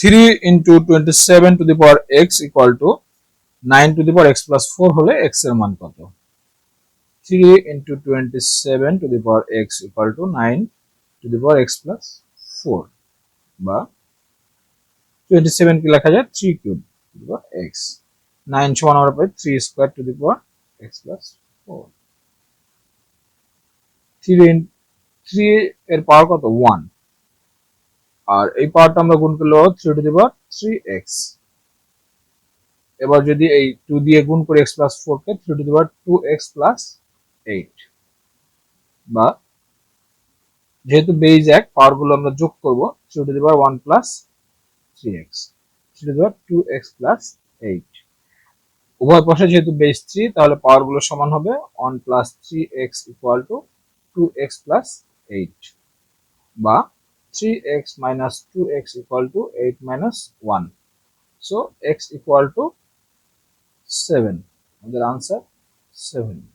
3 into 27 to the power x equal to 9 to the power x plus 4 হলে x এর মান কত? 3 into 27 to the power x equal to 9 to the power x plus 4 বা 27 কি লেখা যায় 3 cube to the power x 9 সমান আমরা পাই 3 square to the power x plus 4 3 এর পাওয়ার কত 1 আর এই পাওয়ারটা আমরা গুণ করলে 3 to the power 3x এবার যদি এই 2 দিয়ে গুণ করে x plus 4 K 3 to the power 2x plus 8 বা যেহেতু বেজ এক পাওয়ার গুলো আমরা যোগ করব 3 to the power 1 plus 3x 3 to the power 2x plus 8 উভয় পাশে যেহেতু বেজ 3 তাহলে পাওয়ার গুলো সমান হবে 1 plus 3x equal to 2x plus 8 বা 3x minus 2x equal to 8 minus 1 so x equal to 7 আমাদের আনসার 7